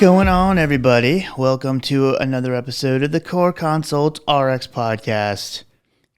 going on, everybody? Welcome to another episode of the Core Consult RX podcast.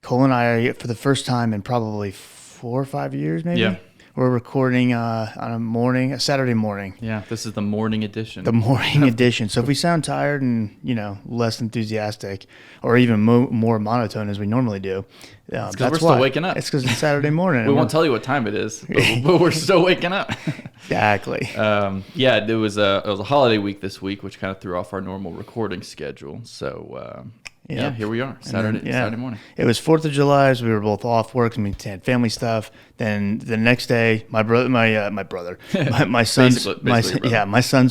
Cole and I are, for the first time in probably 4 or 5 years, maybe. Yeah. We're recording on a Saturday morning. Yeah, this is the morning edition. The morning edition. So if we sound tired and, less enthusiastic or even more monotone as we normally do, that's because we're still waking up. It's because it's Saturday morning. We won't tell you what time it is, but we're still waking up. Exactly. Yeah, it was a holiday week this week, which kind of threw off our normal recording schedule. So, yeah, here we are, Saturday morning. It was 4th of July, so we were both off work and we had family stuff. Then the next day, my son's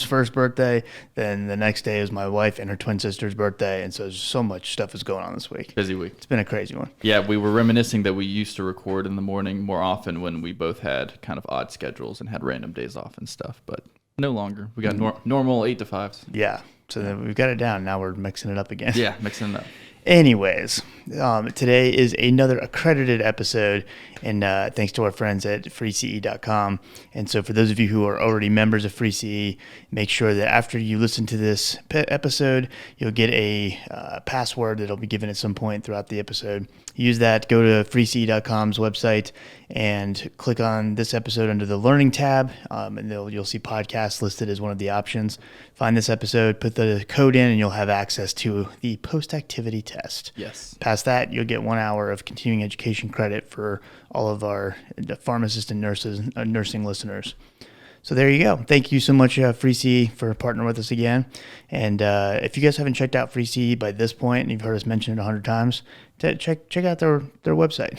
first birthday. Then the next day is my wife and her twin sister's birthday, and so so much stuff is going on this week. Busy week. It's been a crazy one. Yeah, we were reminiscing that we used to record in the morning more often when we both had kind of odd schedules and had random days off and stuff, but no longer. We got normal 8 to 5s. Yeah. So then we've got it down. Now we're mixing it up again. Yeah, mixing it up. Anyways, today is another accredited episode, and thanks to our friends at freece.com. And so for those of you who are already members of FreeCE, make sure that after you listen to this episode, you'll get a password that'll be given at some point throughout the episode. Use that, go to freece.com's website, and click on this episode under the Learning tab, and you'll see podcasts listed as one of the options. Find this episode, put the code in, and you'll have access to the post-activity test. Yes. Past that, you'll get 1 hour of continuing education credit for all of our pharmacists and nursing listeners. So there you go. Thank you so much, FreeCE, for partnering with us again. And if you guys haven't checked out FreeCE by this point, and you've heard us mention it 100 times, check out their website.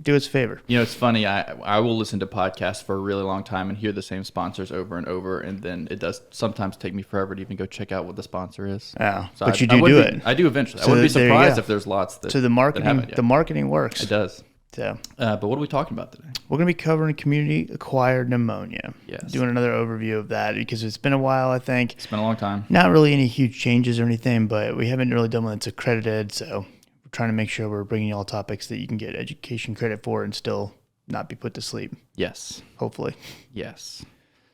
Do us a favor. It's funny. I will listen to podcasts for a really long time and hear the same sponsors over and over, and then it does sometimes take me forever to even go check out what the sponsor is. Oh, so but you do it. I do eventually. I wouldn't be surprised if there's lots that. So the marketing works. It does. So, but what are we talking about today? We're going to be covering community-acquired pneumonia. Yes. Doing another overview of that because it's been a while, I think. It's been a long time. Not really any huge changes or anything, but we haven't really done one that's accredited, so we're trying to make sure we're bringing you all topics that you can get education credit for and still not be put to sleep. Yes. Hopefully. Yes.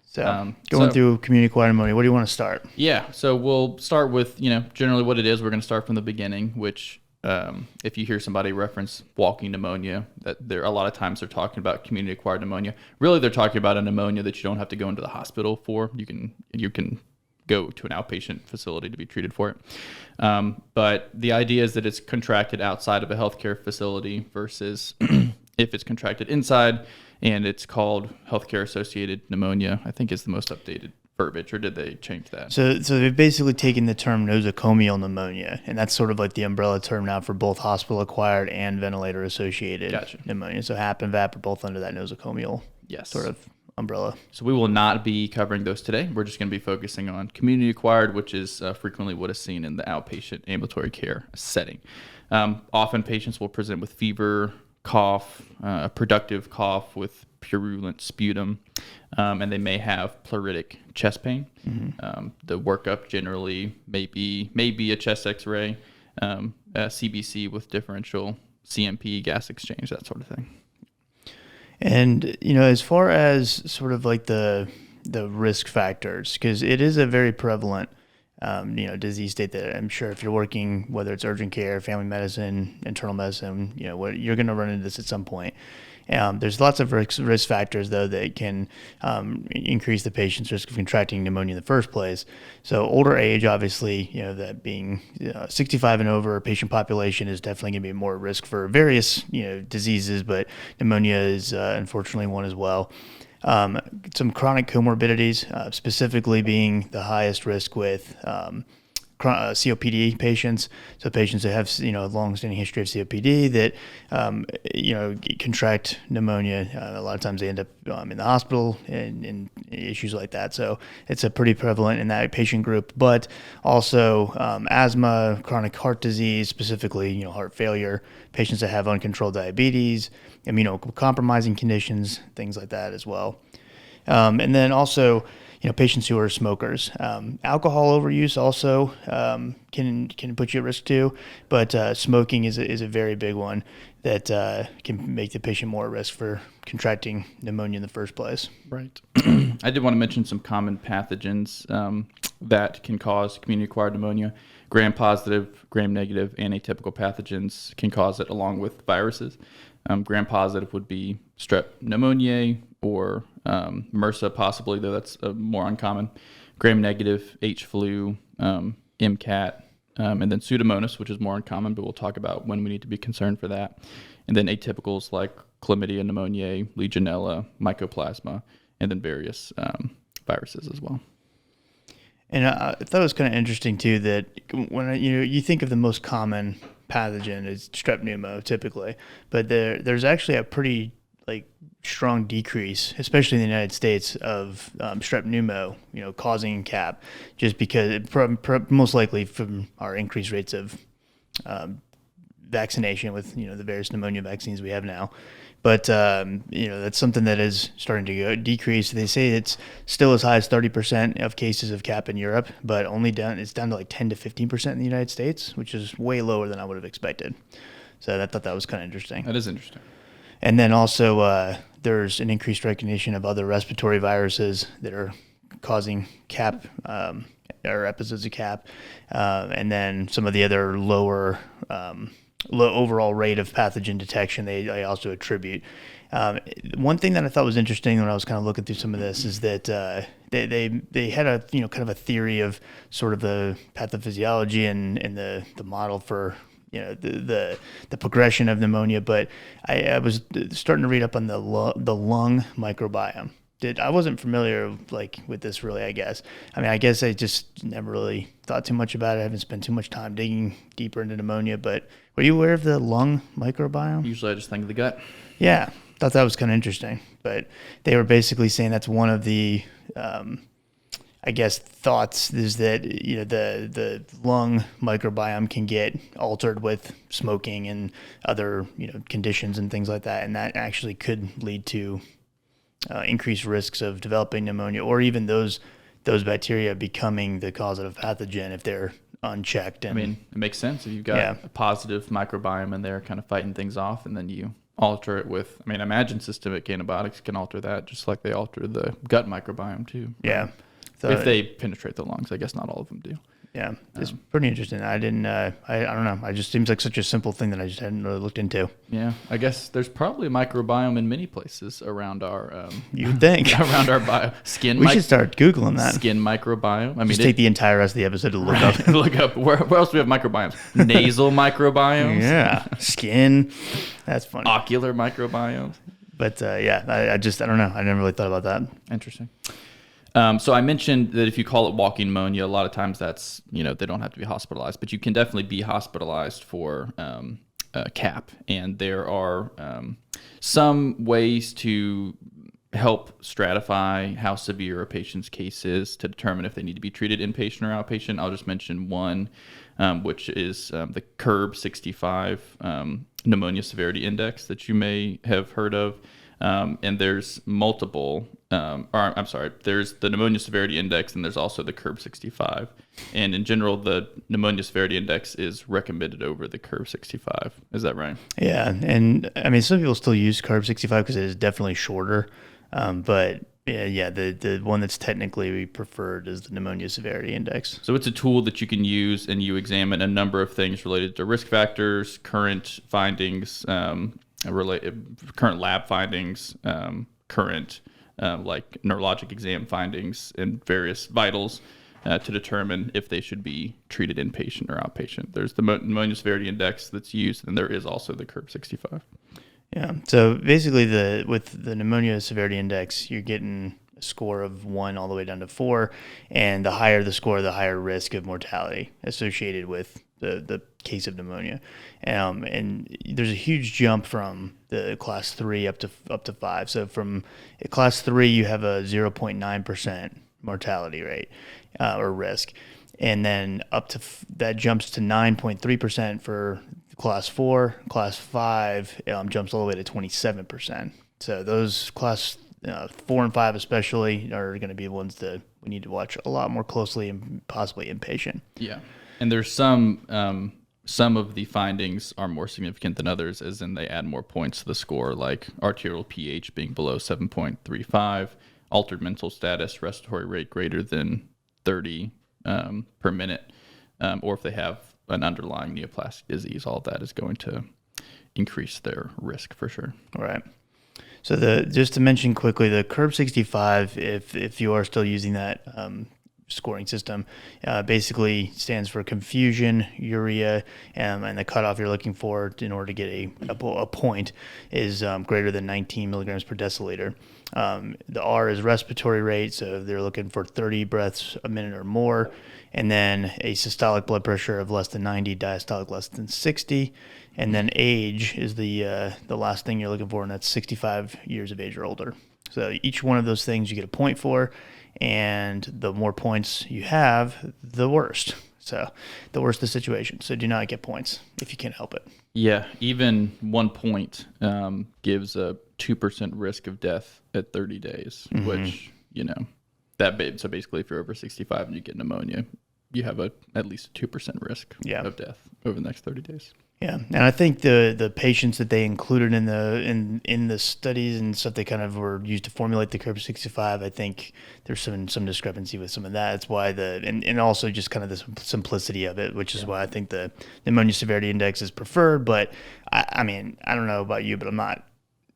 So going through community-acquired pneumonia, what do you want to start? Yeah, so we'll start with, generally what it is. We're going to start from the beginning, which... if you hear somebody reference walking pneumonia, that a lot of times they're talking about community-acquired pneumonia. Really, they're talking about a pneumonia that you don't have to go into the hospital for. You can go to an outpatient facility to be treated for it. But the idea is that it's contracted outside of a healthcare facility versus if it's contracted inside, and it's called healthcare-associated pneumonia, I think is the most updated verbiage, or did they change that? So they've basically taken the term nosocomial pneumonia, and that's sort of like the umbrella term now for both hospital-acquired and ventilator-associated pneumonia. So HAP and VAP are both under that nosocomial sort of umbrella. So we will not be covering those today. We're just going to be focusing on community-acquired, which is frequently what is seen in the outpatient ambulatory care setting. Often patients will present with fever, cough, a productive cough with purulent sputum, and they may have pleuritic chest pain. Mm-hmm. The workup generally may be a chest X-ray, a CBC with differential CMP, gas exchange, that sort of thing. And as far as sort of like the risk factors, because it is a very prevalent disease state that I'm sure if you're working, whether it's urgent care, family medicine, internal medicine, you're going to run into this at some point. There's lots of risk factors, though, that can increase the patient's risk of contracting pneumonia in the first place. So older age, obviously, that being 65 and over, patient population is definitely going to be more at risk for various, diseases, but pneumonia is unfortunately one as well. Some chronic comorbidities, specifically being the highest risk with COPD patients, so patients that have a long-standing history of COPD that contract pneumonia. A lot of times they end up in the hospital and issues like that. So it's a pretty prevalent in that patient group. But also asthma, chronic heart disease, specifically heart failure, patients that have uncontrolled diabetes, immunocompromising conditions, things like that as well. And then also patients who are smokers. Alcohol overuse also can put you at risk too, but smoking is a very big one that can make the patient more at risk for contracting pneumonia in the first place. Right. I did want to mention some common pathogens that can cause community-acquired pneumonia. Gram-positive, gram-negative, and atypical pathogens can cause it along with viruses. Gram-positive would be strep pneumoniae or MRSA possibly, though that's more uncommon. Gram-negative, H-flu, MCAT, and then Pseudomonas, which is more uncommon, but we'll talk about when we need to be concerned for that. And then atypicals like chlamydia pneumoniae, Legionella, mycoplasma, and then various viruses as well. And I thought it was kind of interesting too that when you think of the most common pathogen is strep pneumo typically, but there's actually a pretty strong decrease, especially in the United States, of strep pneumo, causing CAP, just because most likely from our increased rates of vaccination with the various pneumonia vaccines we have now. But that's something that is starting to decrease. They say it's still as high as 30% of cases of CAP in Europe, but it's down to 10 to 15% in the United States, which is way lower than I would have expected. So I thought that was kind of interesting. That is interesting. And then also there's an increased recognition of other respiratory viruses that are causing CAP or episodes of CAP, and then some of the other low overall rate of pathogen detection they also attribute. One thing that I thought was interesting when I was kind of looking through some of this is that they had a kind of a theory of sort of the pathophysiology and the model for the progression of pneumonia, but I was starting to read up on the lung microbiome. I wasn't familiar with this really, I guess. I guess I just never really thought too much about it. I haven't spent too much time digging deeper into pneumonia, but were you aware of the lung microbiome? Usually I just think of the gut. Yeah, thought that was kind of interesting. But they were basically saying that's one of the, thoughts is that, the lung microbiome can get altered with smoking and other, conditions and things like that. And that actually could lead to increased risks of developing pneumonia, or even those bacteria becoming the causative pathogen if they're unchecked. And it makes sense if you've got a positive microbiome in there kind of fighting things off, and then you alter it with, I imagine systemic antibiotics can alter that just like they alter the gut microbiome too. Yeah. So if they penetrate the lungs, I guess not all of them do. Yeah, it's pretty interesting. I didn't, I don't know. It just seems like such a simple thing that I just hadn't really looked into. Yeah, I guess there's probably a microbiome in many places around our. You'd think around our skin. We should start Googling that. Skin microbiome. Just take the entire rest of the episode to look up. Look up where else do we have microbiomes? Nasal microbiomes. Yeah, skin. That's funny. Ocular microbiomes. But I don't know. I never really thought about that. Interesting. So I mentioned that if you call it walking pneumonia, a lot of times that's, they don't have to be hospitalized, but you can definitely be hospitalized for CAP. And there are some ways to help stratify how severe a patient's case is to determine if they need to be treated inpatient or outpatient. I'll just mention one, which is the CRB-65 pneumonia severity index that you may have heard of. And there's multiple, there's the pneumonia severity index, and there's also the CRB-65. And in general, the pneumonia severity index is recommended over the CRB-65. Is that right? Yeah. And some people still use CRB-65 because it is definitely shorter. But the one that's technically preferred is the pneumonia severity index. So it's a tool that you can use, and you examine a number of things related to risk factors, current findings, current lab findings, current neurologic exam findings, and various vitals to determine if they should be treated inpatient or outpatient. There's the pneumonia severity index that's used, and there is also the CRB-65. Yeah. So basically, with the pneumonia severity index, you're getting a score of 1 all the way down to 4, and the higher the score, the higher risk of mortality associated with the case of pneumonia. And there's a huge jump from the class 3 up to 5. So from class 3, you have a 0.9% mortality rate or risk, and then that jumps to 9.3% for class 4. Class 5 jumps all the way to 27%. So those class 4 and 5 especially are going to be ones that we need to watch a lot more closely, and possibly inpatient. Yeah. And there's some of the findings are more significant than others, as in they add more points to the score, like arterial pH being below 7.35, altered mental status, respiratory rate greater than 30, per minute, or if they have an underlying neoplastic disease, all of that is going to increase their risk for sure. All right. So just to mention quickly, the Curve 65, if you are still using that scoring system, basically stands for confusion, urea, and the cutoff you're looking for in order to get a point is greater than 19 milligrams per deciliter. The R is respiratory rate, so they're looking for 30 breaths a minute or more, and then a systolic blood pressure of less than 90, diastolic less than 60. And then age is the last thing you're looking for, and that's 65 years of age or older. So each one of those things you get a point for, and the more points you have, the worse. So the worse the situation. So do not get points if you can't help it. Yeah, even 1 point gives a 2% risk of death at 30 days, which, so basically if you're over 65 and you get pneumonia, you have at least a 2% risk of death over the next 30 days. Yeah, and I think the patients that they included in the studies and stuff they kind of were used to formulate the Curve 65, I think there's some discrepancy with some of that. That's why and also just kind of the simplicity of it, which is why I think the pneumonia severity index is preferred. But I mean, I don't know about you, but I'm not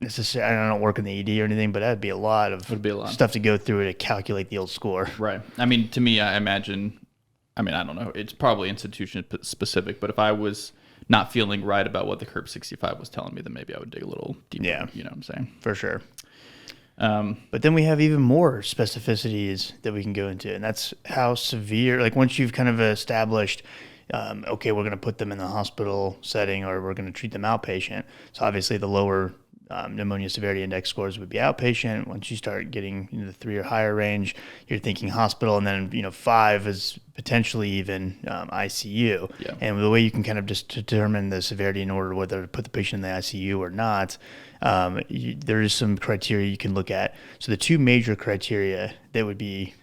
necessarily, I don't work in the ED or anything, but that'd be a lot of stuff to go through to calculate the old score. Right. I mean, to me, I imagine, I don't know, it's probably institution specific, but if I was not feeling right about what the Curve 65 was telling me, then maybe I would dig a little deeper. Yeah. You know what I'm saying? For sure. But then we have even more specificities that we can go into, and that's how severe, like once you've kind of established, okay, we're going to put them in the hospital setting or we're going to treat them outpatient. So obviously the lower pneumonia severity index scores would be outpatient. Once you start getting into the 3 or higher range, you're thinking hospital, and then 5 is potentially even ICU. Yeah. And the way you can kind of just determine the severity in order whether to put the patient in the ICU or not, there is some criteria you can look at. So the 2 major criteria that would be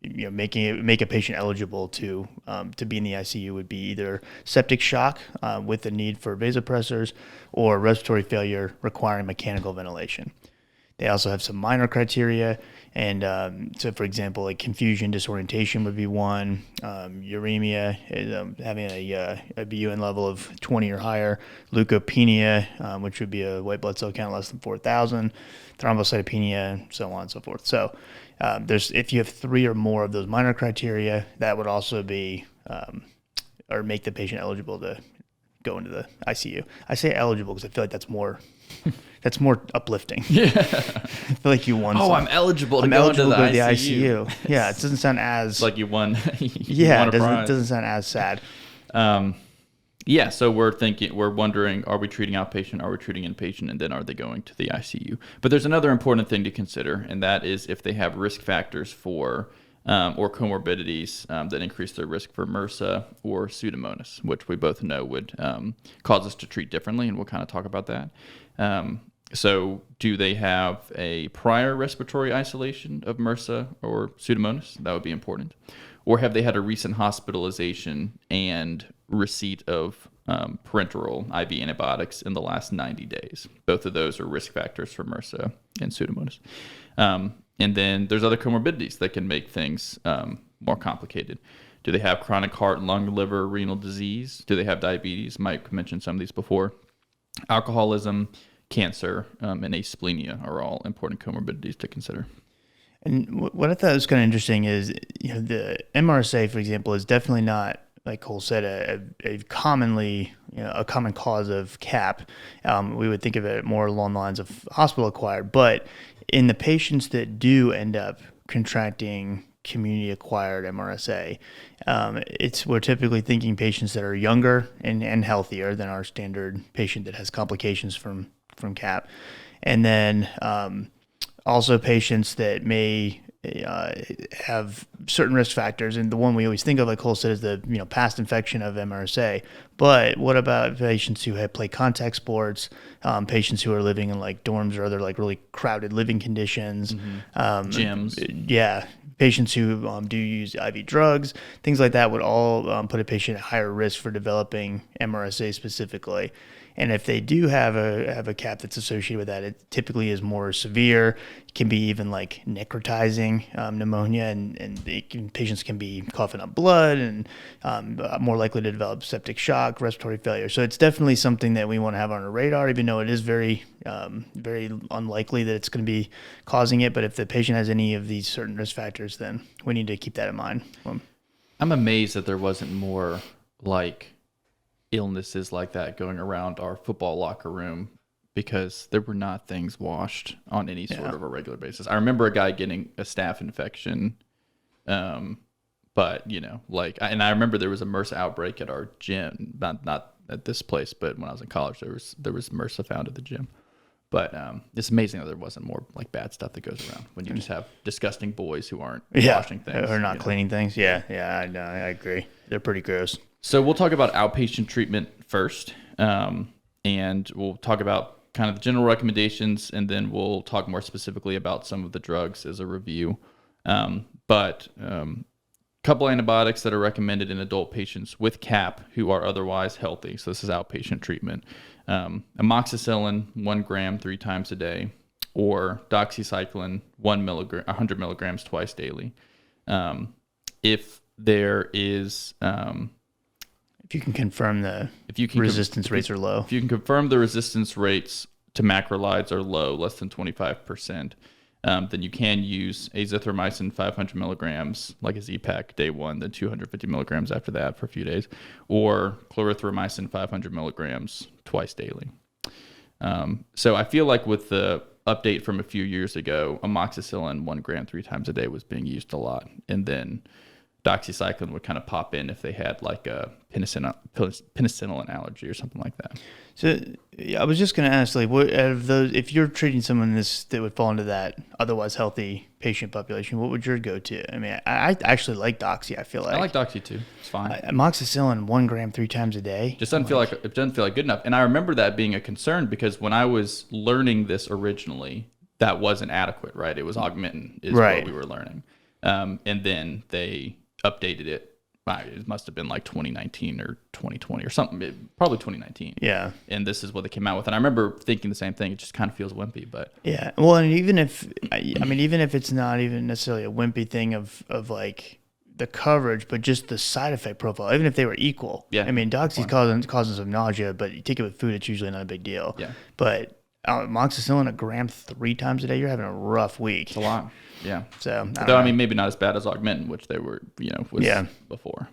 make a patient eligible to be in the ICU would be either septic shock with the need for vasopressors or respiratory failure requiring mechanical ventilation. They also have some minor criteria, and so for example, like confusion, disorientation would be one. Uremia is having a BUN level of 20 or higher. Leukopenia, which would be a white blood cell count less than 4,000. Thrombocytopenia, so on and so forth. So if you have 3 or more of those minor criteria, that would also be or make the patient eligible to go into the ICU. I say eligible because I feel like that's more uplifting. Yeah, I feel like you won. Oh, I'm eligible to go into the ICU. Yeah, it doesn't sound as like you won. It doesn't sound as sad. Yeah, so we're wondering, are we treating outpatient, are we treating inpatient, and then are they going to the ICU? But there's another important thing to consider, and that is if they have risk factors for or comorbidities that increase their risk for MRSA or Pseudomonas, which we both know would cause us to treat differently, and we'll kind of talk about that. So do they have a prior respiratory isolation of MRSA or Pseudomonas? That would be important. Or have they had a recent hospitalization and receipt of parenteral IV antibiotics in the last 90 days? Both of those are risk factors for MRSA and Pseudomonas. And then there's other comorbidities that can make things more complicated. Do they have chronic heart, lung, liver, renal disease? Do they have diabetes? Mike mentioned some of these before. Alcoholism, cancer, and asplenia are all important comorbidities to consider. And what I thought was kind of interesting is, the MRSA, for example, is definitely not, like Cole said, a common cause of CAP. We would think of it more along the lines of hospital acquired, but in the patients that do end up contracting community acquired MRSA, we're typically thinking patients that are younger and healthier than our standard patient that has complications from CAP, and then also patients that may have certain risk factors, and the one we always think of, like Cole said, is the past infection of MRSA. But what about patients who have played contact sports, patients who are living in like dorms or other like really crowded living conditions, gyms? Yeah, patients who do use IV drugs, things like that would all put a patient at higher risk for developing MRSA specifically. And if they do have a CAP that's associated with that, it typically is more severe. It can be even like necrotizing pneumonia, and patients can be coughing up blood and more likely to develop septic shock, respiratory failure. So it's definitely something that we want to have on our radar, even though it is very unlikely that it's going to be causing it. But if the patient has any of these certain risk factors, then we need to keep that in mind. I'm amazed that there wasn't more like illnesses like that going around our football locker room, because there were not things washed on any sort of a regular basis. I remember a guy getting a staph infection, but and I remember there was a MRSA outbreak at our gym, not at this place, but when I was in college, there was MRSA found at the gym. But it's amazing that there wasn't more like bad stuff that goes around when you just have disgusting boys who aren't washing things or not cleaning things. Yeah, I agree. They're pretty gross. So we'll talk about outpatient treatment first, and we'll talk about kind of the general recommendations, and then we'll talk more specifically about some of the drugs as a review. But couple antibiotics that are recommended in adult patients with CAP who are otherwise healthy. So this is outpatient treatment. Amoxicillin, 1 gram 3 times a day, or doxycycline, 100 milligrams twice daily. If there is... if you can confirm resistance rates are low. If you can confirm the resistance rates to macrolides are low, less than 25%, then you can use azithromycin 500 milligrams, like a Z-Pak day 1, then 250 milligrams after that for a few days, or clarithromycin 500 milligrams twice daily. So I feel like with the update from a few years ago, amoxicillin 1 gram 3 times a day was being used a lot, and then doxycycline would kind of pop in if they had like a penicillin allergy or something like that. So I was just going to ask, like, what out of those, if you're treating someone that would fall into that otherwise healthy patient population, what would your go to? I mean, I actually like doxy. I feel like I like doxy too. It's fine. Amoxicillin 1 gram 3 times a day just doesn't feel like good enough. And I remember that being a concern because when I was learning this originally, that wasn't adequate, right? It was Augmentin is what we were learning, and then they updated it. It must have been like 2019 or 2020 or something, probably 2019. Yeah. And this is what they came out with. And I remember thinking the same thing. It just kind of feels wimpy, but. Yeah. Well, and even if it's not even necessarily a wimpy thing of like the coverage, but just the side effect profile, even if they were equal. Yeah. I mean, doxy's causing some nausea, but you take it with food, it's usually not a big deal. Yeah. But amoxicillin 1 gram 3 times a day, you're having a rough week. It's a lot. Yeah. So, I mean, maybe not as bad as Augmentin, which they were, before,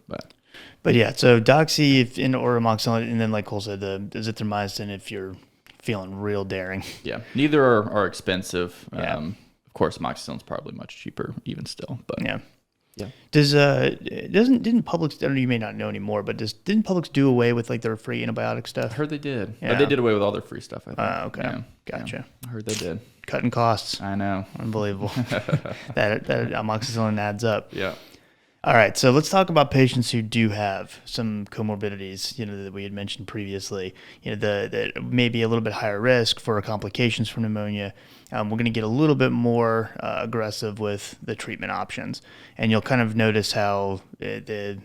But yeah, so doxy or amoxicillin, and then like Cole said, the azithromycin if you're feeling real daring. Yeah. Neither are expensive. Yeah. Of course, amoxicillin's probably much cheaper even still, but. Yeah. Yeah. Didn't Publix, I don't know, you may not know anymore, but didn't Publix do away with like their free antibiotic stuff? I heard they did. Yeah. But they did away with all their free stuff, I think. Okay. Yeah. Gotcha. Yeah. I heard they did. Cutting costs. I know. Unbelievable. that amoxicillin adds up. Yeah. All right, so let's talk about patients who do have some comorbidities, that we had mentioned previously, that may be a little bit higher risk for complications from pneumonia. We're going to get a little bit more aggressive with the treatment options, and you'll kind of notice how the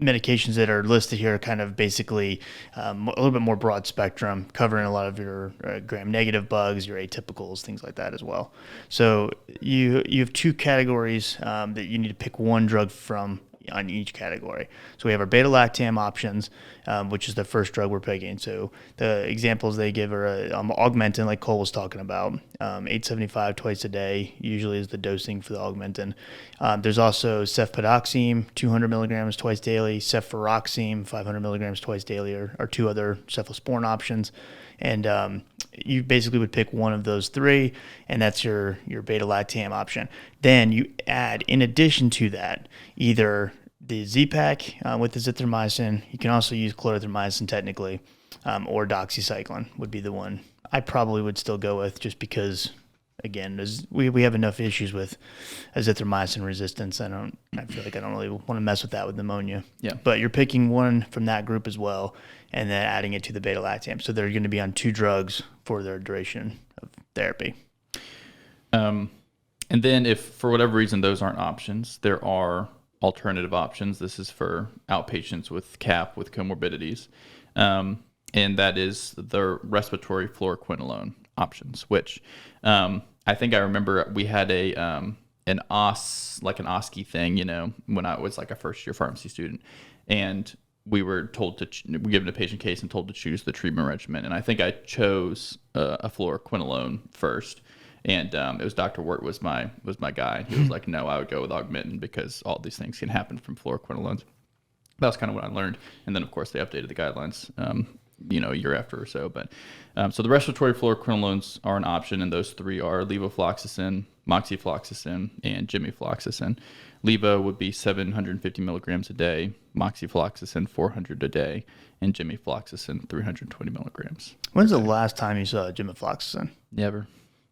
medications that are listed here are kind of basically a little bit more broad spectrum, covering a lot of your gram-negative bugs, your atypicals, things like that as well. So you have 2 categories that you need to pick one drug from on each category. So we have our beta-lactam options, which is the first drug we're picking. So the examples they give are Augmentin, like Cole was talking about, 875 twice a day usually is the dosing for the Augmentin. There's also cefpodoxime, 200 milligrams twice daily, cefuroxime, 500 milligrams twice daily, are 2 other cephalosporin options. And you basically would pick one of those 3, and that's your beta-lactam option. Then you add, in addition to that, either the Z-Pak with the azithromycin. You can also use clarithromycin technically, or doxycycline would be the one I probably would still go with, just because, again, we have enough issues with azithromycin resistance. I feel like I don't really want to mess with that with pneumonia. Yeah. But you're picking one from that group as well, and then adding it to the beta-lactam. So they're going to be on 2 drugs for their duration of therapy. And then if for whatever reason those aren't options, there are alternative options. This is for outpatients with CAP with comorbidities. and that is the respiratory fluoroquinolone options, which I think I remember we had an OSCE thing, when I was like a first year pharmacy student, and we were told we given a patient case and told to choose the treatment regimen. And I think I chose a fluoroquinolone first. And it was Dr. Wirt was my guy. He was like, no, I would go with Augmentin because all these things can happen from fluoroquinolones. That was kind of what I learned. And then, of course, they updated the guidelines, a year after or so. But so the respiratory fluoroquinolones are an option, and those three are levofloxacin, moxifloxacin, and gemifloxacin. Levo would be 750 milligrams a day, moxifloxacin 400 a day, and gemifloxacin 320 milligrams. When's the last time you saw gemifloxacin? Never.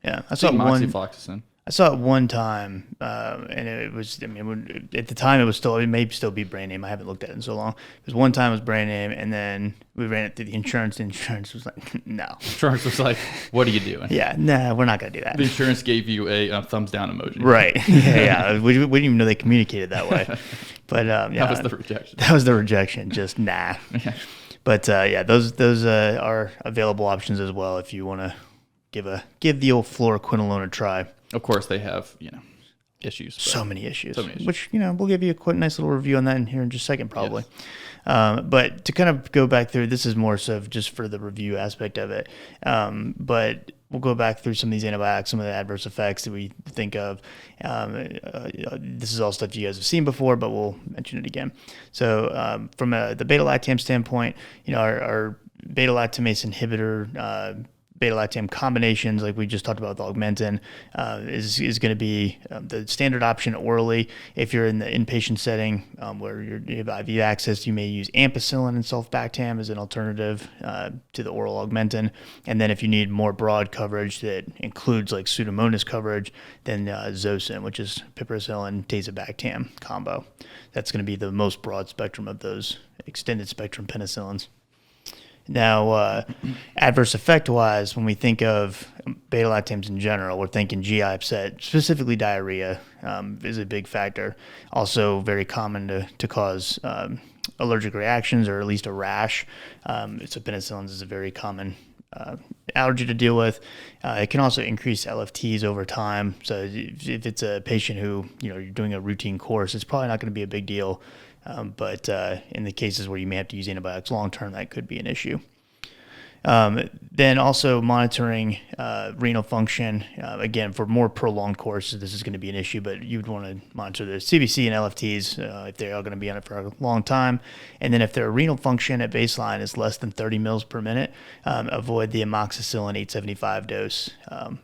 Yeah, I saw moxifloxacin. I saw it one time, and it was, at the time it may still be brand name. I haven't looked at it in so long. It was one time it was brand name, and then we ran it through the insurance. The insurance was like, no. Insurance was like, what are you doing? Yeah, nah, we're not going to do that. The insurance gave you a thumbs down emoji. Right. Yeah. We didn't even know they communicated that way. But yeah. That was the rejection. That was the rejection. Just nah. But those are available options as well if you want to give the old fluoroquinolone a try. Of course, they have, issues. So many issues. Which, we'll give you a nice little review on that in here in just a second, probably. Yes. But to kind of go back through, this is more so just for the review aspect of it. But we'll go back through some of these antibiotics, some of the adverse effects that we think of. This is all stuff you guys have seen before, but we'll mention it again. So from the beta-lactam standpoint, our beta-lactamase inhibitor, beta-lactam combinations, like we just talked about with Augmentin, is going to be the standard option orally. If you're in the inpatient setting where you have IV access, you may use ampicillin and sulfbactam as an alternative to the oral Augmentin. And then if you need more broad coverage that includes like Pseudomonas coverage, then Zosyn, which is piperacillin tazobactam combo. That's going to be the most broad spectrum of those extended spectrum penicillins. Now, adverse effect-wise, when we think of beta-lactams in general, we're thinking GI upset, specifically diarrhea is a big factor. Also very common to cause allergic reactions or at least a rash. So penicillins is a very common allergy to deal with. It can also increase LFTs over time. So if it's a patient who, you're doing a routine course, it's probably not going to be a big deal. But in the cases where you may have to use antibiotics long-term, that could be an issue. Then also monitoring renal function. Again, for more prolonged courses, this is going to be an issue, but you'd want to monitor the CBC and LFTs if they are going to be on it for a long time. And then if their renal function at baseline is less than 30 mils per minute, avoid the amoxicillin 875 dose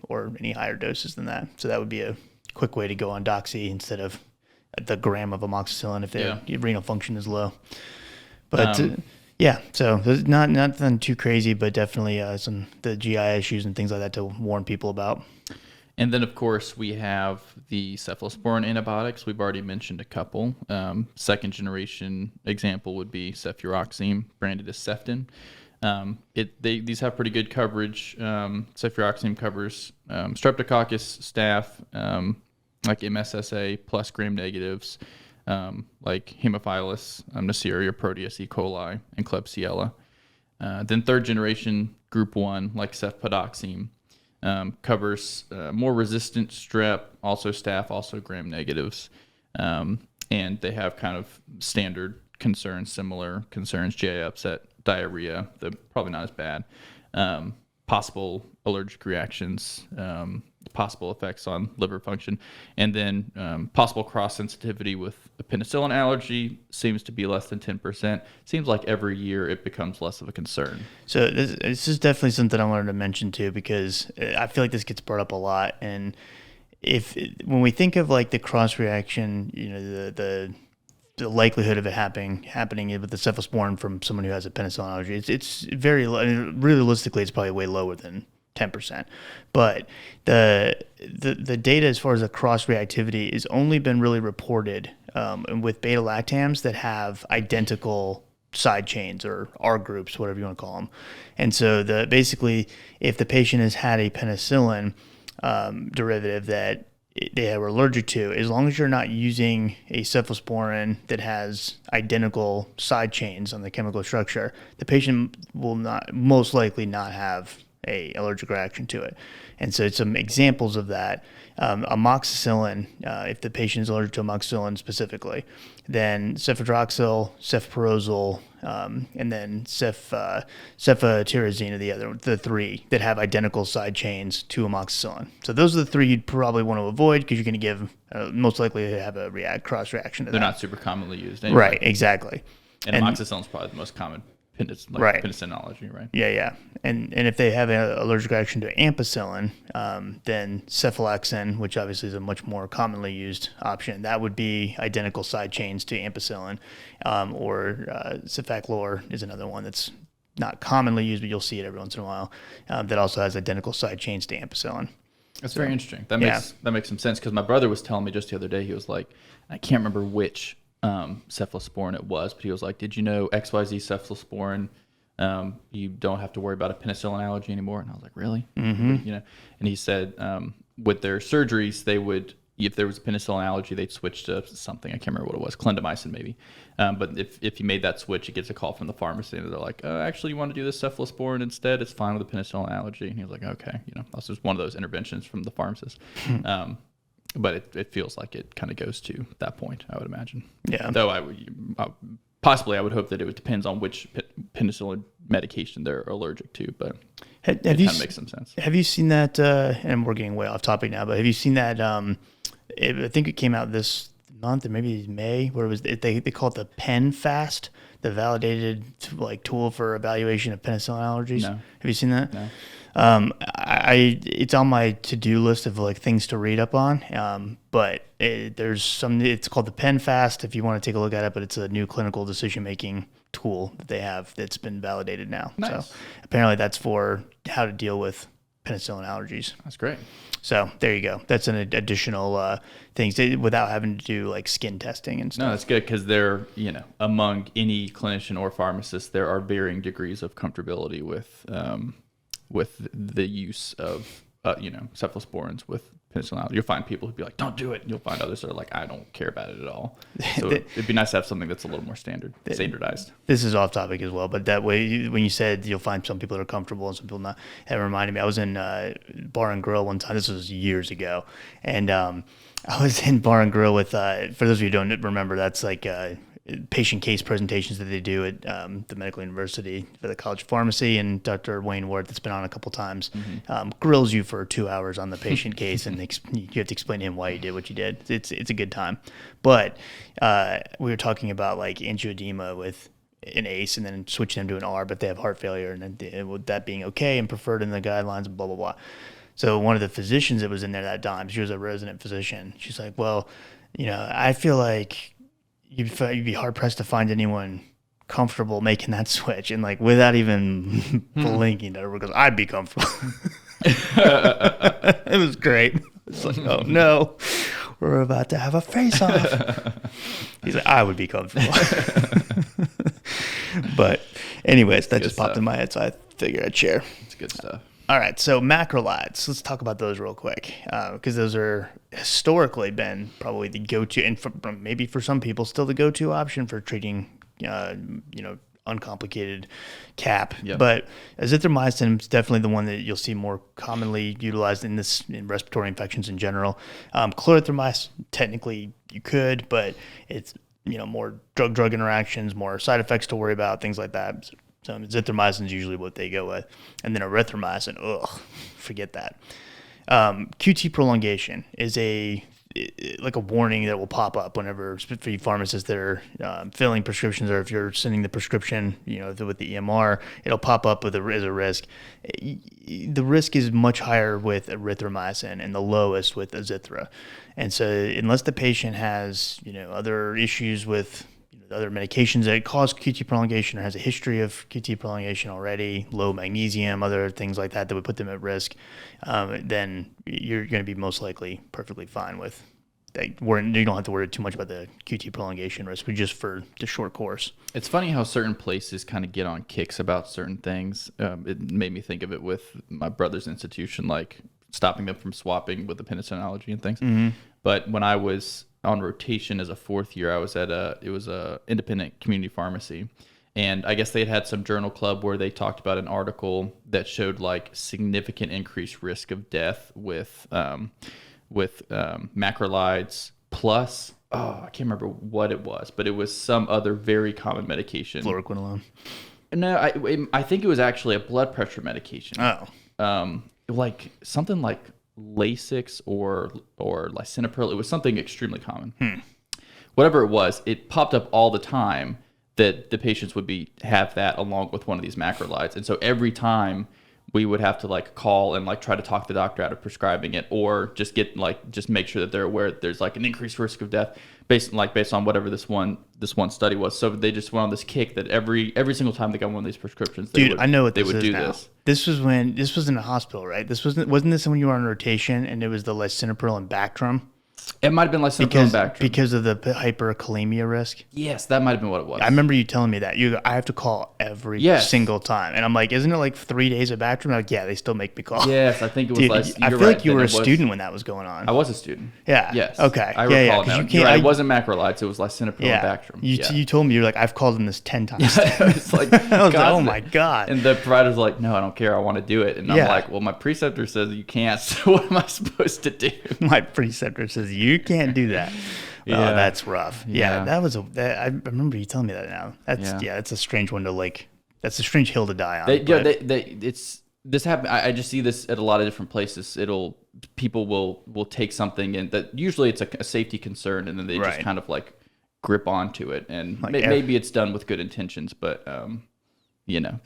or any higher doses than that. So that would be a quick way to go on doxy instead of the gram of amoxicillin if their renal function is low. But so there's nothing too crazy, but definitely the GI issues and things like that to warn people about. And then, of course, we have the cephalosporin antibiotics. We've already mentioned a couple. Second generation example would be cefuroxime, branded as Ceftin. These have pretty good coverage. Cefuroxime covers streptococcus, staph, like MSSA plus gram negatives, like Haemophilus, Neisseria, Proteus, E. coli, and Klebsiella. Then third generation group 1, like cefpodoxime, covers more resistant strep, also staph, also gram negatives. And they have kind of standard concerns, similar concerns, GI upset, diarrhea, they're probably not as bad. Possible allergic reactions, possible effects on liver function, and then possible cross-sensitivity with a penicillin allergy seems to be less than 10%. Seems like every year it becomes less of a concern. So this is definitely something I wanted to mention too, because I feel like this gets brought up a lot. And when we think of like the cross-reaction, the likelihood of it happening with the cephalosporin from someone who has a penicillin allergy, it's very low. Realistically, it's probably way lower than 10%. But the data as far as the cross-reactivity has only been really reported with beta-lactams that have identical side chains or R groups, whatever you want to call them. And so basically, if the patient has had a penicillin derivative that they are allergic to, as long as you're not using a cephalosporin that has identical side chains on the chemical structure, the patient will not most likely not have a allergic reaction to it. And so some examples of that, amoxicillin, if the patient is allergic to amoxicillin specifically, then cefadroxil, cefprozil, and then cefotirazine are the three that have identical side chains to amoxicillin. So those are the three you'd probably want to avoid because you're going to give most likely to have a cross reaction to They're that. not super commonly used anyway. Right, exactly. And amoxicillin is probably the most common penicillinology, right? Yeah. And if they have an allergic reaction to ampicillin, then cephalexin, which obviously is a much more commonly used option, that would be identical side chains to ampicillin, or cefaclor is another one that's not commonly used, but you'll see it every once in a while, that also has identical side chains to ampicillin. That's very interesting. That makes some sense because my brother was telling me just the other day, he was like, I can't remember which cephalosporin it was, but he was like, did you know XYZ cephalosporin, you don't have to worry about a penicillin allergy anymore? And I was like, really? Mm-hmm. And he said with their surgeries, they would, if there was a penicillin allergy, they'd switch to something. I can't remember what it was, clindamycin maybe. But if you made that switch, it gets a call from the pharmacy and they're like, actually, you want to do this cephalosporin instead? It's fine with the penicillin allergy. And he was like, okay, that's just one of those interventions from the pharmacist. But it feels like it kind of goes to that point, I would imagine. Yeah. Though I would hope that it depends on which penicillin medication they're allergic to, but it kind of makes some sense. Have you seen that, and we're getting way off topic now, but have you seen that, I think it came out this month or maybe May, where it was, they call it the Pen Fast, the validated tool for evaluation of penicillin allergies. No. Have you seen that? No. It's on my to-do list of things to read up on. But it's called the Pen Fast if you want to take a look at it, but it's a new clinical decision-making tool that they have that's been validated now. Nice. So apparently that's for how to deal with penicillin allergies. That's great. So there you go. That's an additional things without having to do skin testing and stuff. No, that's good because they're, among any clinician or pharmacist, there are varying degrees of comfortability with the use of, cephalosporins with penicillin allergy. You'll find people who'd be like, don't do it. And you'll find others that are like, I don't care about it at all. So it'd be nice to have something that's a little more standardized. This is off topic as well, but that way, when you said you'll find some people that are comfortable and some people not, it reminded me, I was in Bar and Grill one time. This was years ago. And I was in Bar and Grill with, for those of you who don't remember, that's patient case presentations that they do at the medical university for the College of Pharmacy, and Dr. Wayne Ward, that's been on a couple times, grills you for 2 hours on the patient case, and you have to explain to him why you did what you did. It's a good time. But we were talking about angioedema with an ACE and then switching them to an R, but they have heart failure, and then that being okay and preferred in the guidelines and blah, blah, blah. So one of the physicians that was in there that time, she was a resident physician. She's like, well, I feel like you'd be hard pressed to find anyone comfortable making that switch, and without even blinking at her, because I'd be comfortable. It was great. It's like, oh no, we're about to have a face off. He's like, I would be comfortable. But anyways, that just popped in my head, so I figured I'd share. It's good stuff. All right, so macrolides. Let's talk about those real quick, because those are historically been probably the go-to, and maybe for some people still the go-to option for treating, uncomplicated CAP. Yep. But azithromycin is definitely the one that you'll see more commonly utilized in respiratory infections in general. Clarithromycin, technically you could, but it's more drug-drug interactions, more side effects to worry about, things like that. So azithromycin is usually what they go with. And then erythromycin, forget that. QT prolongation is a warning that will pop up whenever, for you pharmacists that are filling prescriptions, or if you're sending the prescription, with the EMR, it'll pop up as a risk. The risk is much higher with erythromycin and the lowest with azithra. And so unless the patient has, other issues with other medications that cause QT prolongation or has a history of QT prolongation already, low magnesium, other things like that would put them at risk, then you're going to be most likely perfectly fine with that. You don't have to worry too much about the QT prolongation risk, but just for the short course. It's funny how certain places kind of get on kicks about certain things. It made me think of it with my brother's institution, stopping them from swapping with the penicillin allergy and things. Mm-hmm. But when I was on rotation as a fourth year, I was at it was a independent community pharmacy. And I guess they had some journal club where they talked about an article that showed like significant increased risk of death with macrolides plus, I can't remember what it was, but it was some other very common medication. Fluoroquinolone. No, I think it was actually a blood pressure medication. Oh. Like something like Lasix or lisinopril. It was something extremely common. Whatever it was, it popped up all the time that the patients would have that along with one of these macrolides. And so every time we would have to like call and like try to talk the doctor out of prescribing it, or just make sure that they're aware that there's like an increased risk of death based on whatever this one study was. So they just went on this kick that every single time they got one of these prescriptions, I know what they this would is do now. this. This was in a hospital, right? Wasn't this when you were on rotation and it was the lisinopril and Bactrim? It might have been lisinopril and Bactrim. Because of the hyperkalemia risk. Yes, that might have been what it was. I remember you telling me that. I have to call every single time. And I'm like, isn't it like 3 days of Bactrim? Like, yeah, they still make me call. Yes, I think it was Dude, like... I feel like you were a student when that was going on. I was a student. Yeah. Yes. Okay. I recall now. It wasn't macrolides. It was lisinopril and Bactrim. You told me, you're like, I've called them this 10 times. It's like, I was like, oh my God. And the provider's like, no, I don't care. I want to do it. And I'm like, well, my preceptor says you can't. So what am I supposed to do? My preceptor says you can't do that. Yeah. Oh, that's rough. Yeah, I remember you telling me that now. That's a strange one to like. That's a strange hill to die on. This happen. I just see this at a lot of different places. People will take something and that usually it's a safety concern, and then they just kind of like grip onto it, and like maybe it's done with good intentions, but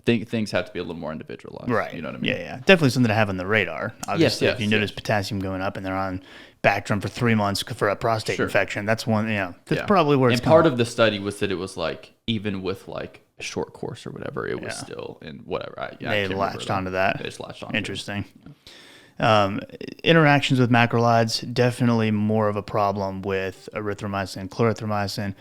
things have to be a little more individualized. Right. You know what I mean? Yeah. Definitely something to have on the radar. Obviously, yes, if you notice potassium going up and they're on Bactrim for 3 months for a prostate infection, that's one. That's probably where it's. And part of the study was that it was like even with like a short course or whatever, it was still in whatever. They latched onto that. They just latched on. Interesting. Interactions with macrolides, definitely more of a problem with erythromycin, clarithromycin,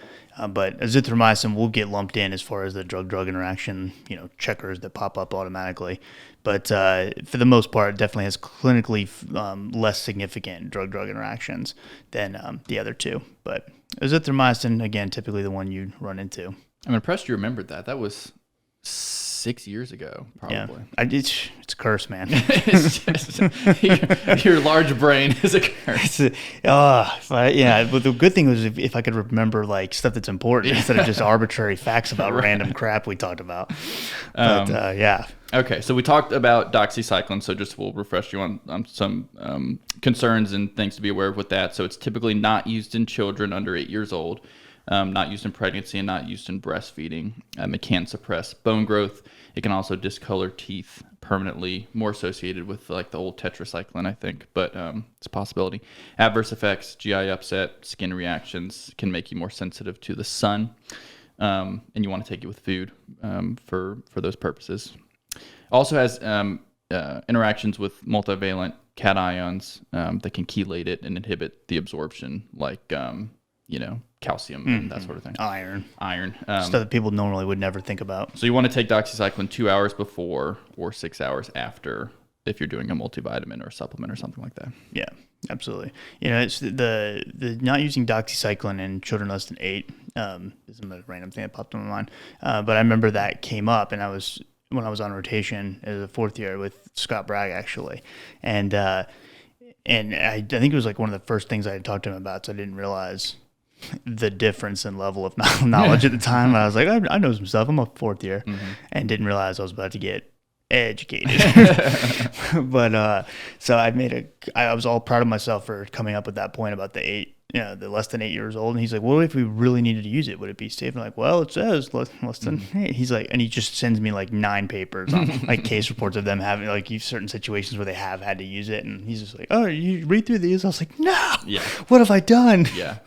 but azithromycin will get lumped in as far as the drug-drug interaction, checkers that pop up automatically. But for the most part, it definitely has clinically less significant drug-drug interactions than the other two. But azithromycin, again, typically the one you run into. I'm impressed you remembered that. That was 6 years ago, probably. Yeah, it's a curse, man. It's just, your large brain is a curse. But the good thing was if I could remember like stuff that's important instead of just arbitrary facts about random crap we talked about. But yeah. Okay, so we talked about doxycycline, so we'll refresh you on some concerns and things to be aware of with that. So it's typically not used in children under 8 years old. Not used in pregnancy and not used in breastfeeding. It can suppress bone growth. It can also discolor teeth permanently, more associated with like the old tetracycline, I think, but it's a possibility. Adverse effects, GI upset, skin reactions can make you more sensitive to the sun, and you want to take it with food for those purposes. Also has interactions with multivalent cations that can chelate it and inhibit the absorption, like calcium and that sort of thing. Iron. Stuff that people normally would never think about. So you want to take doxycycline 2 hours before or 6 hours after if you're doing a multivitamin or a supplement or something like that. Yeah, absolutely. It's the not using doxycycline in children less than 8 is a random thing that popped in my mind. But I remember that came up, and when I was on rotation as a fourth year with Scott Bragg, actually. And I think it was like one of the first things I had talked to him about, so I didn't realize the difference in level of knowledge at the time. I was like, I know some stuff. I'm a fourth year, and didn't realize I was about to get educated. But so I was all proud of myself for coming up with that point about the less than 8 years old. And he's like, well, if we really needed to use it, would it be safe? And I'm like, well, it says less than 8. He's like, and he just sends me like 9 papers on like case reports of them having like certain situations where they have had to use it. And he's just like, oh, you read through these? I was like, no, what have I done? Yeah.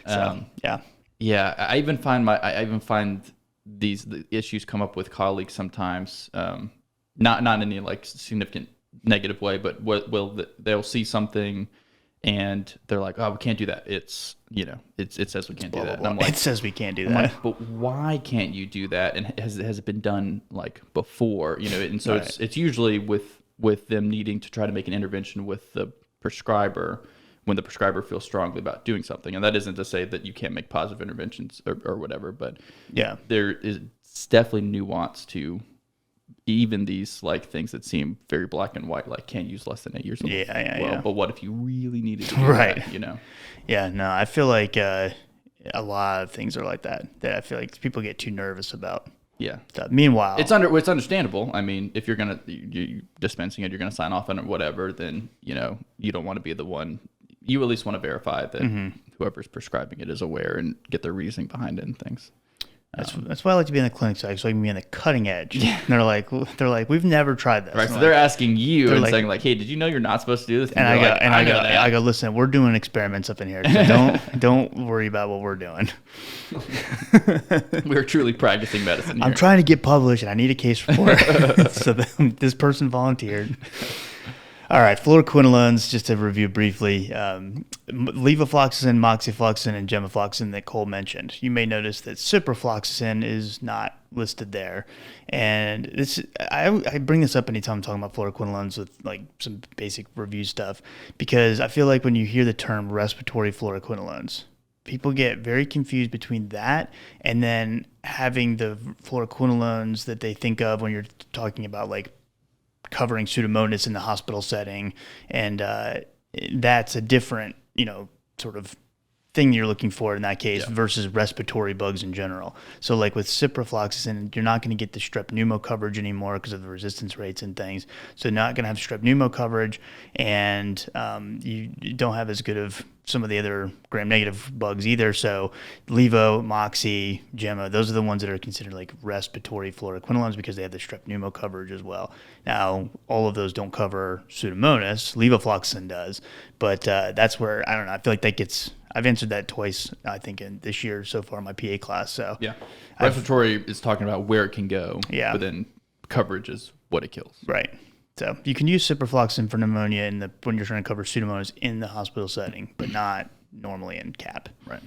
So, I even find the issues come up with colleagues sometimes, not in any like significant negative way, but they'll see something and they're like, oh, we can't do that. It says we can't do that. And I'm like, it says we can't do that. Like, but why can't you do that? And has it been done like before? And so it's usually with with them needing to try to make an intervention with the prescriber when the prescriber feels strongly about doing something. And that isn't to say that you can't make positive interventions or whatever, but Yeah. there is definitely nuance to even these like things that seem very black and white, like can't use less than 8 years old. Yeah. But what if you really needed to do Right. that, you know? Yeah, no, I feel like a lot of things are like that I feel like people get too nervous about. Yeah. Stuff. Meanwhile, It's understandable. I mean, if you're going to, you dispensing it, you're going to sign off on it, whatever, then, you know, you don't want to be the one. You at least want to verify that whoever's prescribing it is aware and get their reasoning behind it and things. That's why I like to be in the clinic side, so I can be on the cutting edge. Yeah. And they're like, we've never tried this. Right. And So I'm they're like, asking you and like, saying like, hey, did you know you're not supposed to do this? And I go, listen, we're doing experiments up in here, so don't worry about what we're doing. We're truly practicing medicine here. I'm trying to get published, and I need a case report. So this person volunteered. All right, fluoroquinolones, just to review briefly, levofloxacin, moxifloxacin, and gemafloxacin that Cole mentioned. You may notice that ciprofloxacin is not listed there. And this, I bring this up anytime I'm talking about fluoroquinolones with like some basic review stuff, because I feel like when you hear the term respiratory fluoroquinolones, people get very confused between that and then having the fluoroquinolones that they think of when you're talking about like covering Pseudomonas in the hospital setting, and that's a different, sort of thing you're looking for in that case versus respiratory bugs in general. So like with ciprofloxacin, you're not going to get the strep pneumo coverage anymore because of the resistance rates and things. So not going to have strep pneumo coverage, and you don't have as good of some of the other gram-negative bugs either. So levo, moxie, gemma, those are the ones that are considered like respiratory fluoroquinolones because they have the strep pneumo coverage as well. Now, all of those don't cover Pseudomonas. Levofloxacin does, but that's where, I don't know, I feel like that gets... I've answered that twice, I think, in this year so far in my PA class. So yeah, respiratory is talking about where it can go. Yeah, but then coverage is what it kills. Right. So you can use ciprofloxacin for pneumonia when you're trying to cover Pseudomonas in the hospital setting, but not normally in CAP. Right.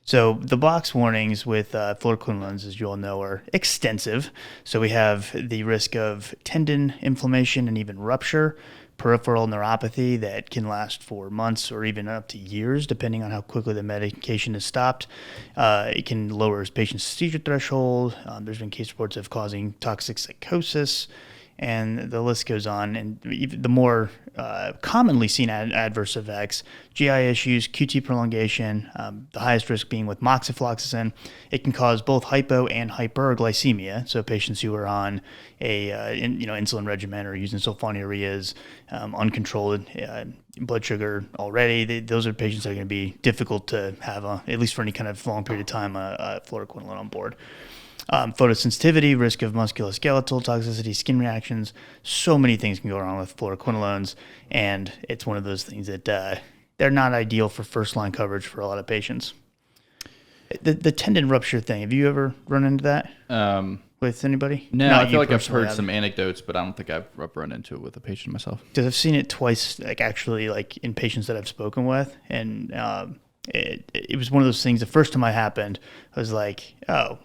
So the box warnings with fluoroquinolones, as you all know, are extensive. So we have the risk of tendon inflammation and even rupture, peripheral neuropathy that can last for months or even up to years, depending on how quickly the medication is stopped. It can lower patient's seizure threshold. There's been case reports of causing toxic psychosis, and the list goes on. And even the more commonly seen adverse effects, GI issues, QT prolongation, the highest risk being with moxifloxacin. It can cause both hypo and hyperglycemia. So patients who are on a insulin regimen or using sulfonylureas, uncontrolled blood sugar already, those are patients that are going to be difficult to have, at least for any kind of long period of time, a fluoroquinolone on board. Photosensitivity, risk of musculoskeletal toxicity, skin reactions. So many things can go wrong with fluoroquinolones, and it's one of those things that they're not ideal for first-line coverage for a lot of patients. The tendon rupture thing, have you ever run into that with anybody? No, Not I feel like I've personally, heard some anecdotes, but I don't think I've run into it with a patient myself. Because I've seen it twice, like actually, like in patients that I've spoken with, and it was one of those things. The first time it happened, I was like, oh,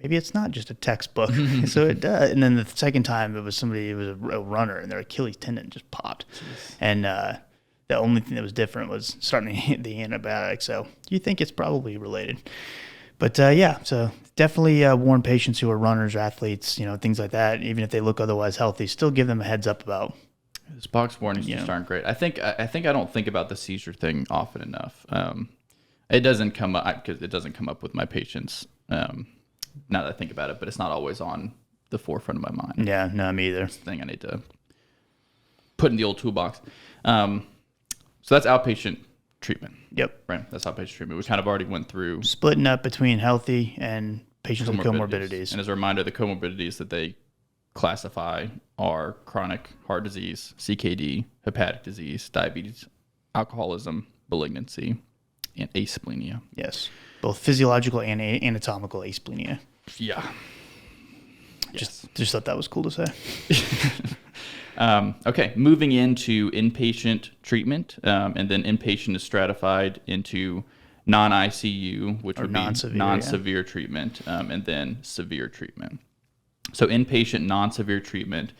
maybe it's not just a textbook. So it does. And then the second time, it was a runner, and their Achilles tendon just popped. Jeez. And the only thing that was different was starting to hit the antibiotic. So you think it's probably related. But so definitely warn patients who are runners or athletes, things like that, even if they look otherwise healthy, still give them a heads up about. These box warnings just aren't great. I think I don't think about the seizure thing often enough. It doesn't come up because it doesn't come up with my patients. Now that I think about it, but it's not always on the forefront of my mind. Yeah, no, me either. It's the thing I need to put in the old toolbox. So that's outpatient treatment. Yep. Right. That's outpatient treatment. We kind of already went through splitting up between healthy and patients with comorbidities. And as a reminder, the comorbidities that they classify are chronic heart disease, CKD, hepatic disease, diabetes, alcoholism, malignancy, and asplenia. Yes. Both physiological and anatomical asplenia. Yeah. Just thought that was cool to say. Okay, moving into inpatient treatment, and then inpatient is stratified into non-ICU, which would be non-severe treatment, and then severe treatment. So inpatient, non-severe treatment,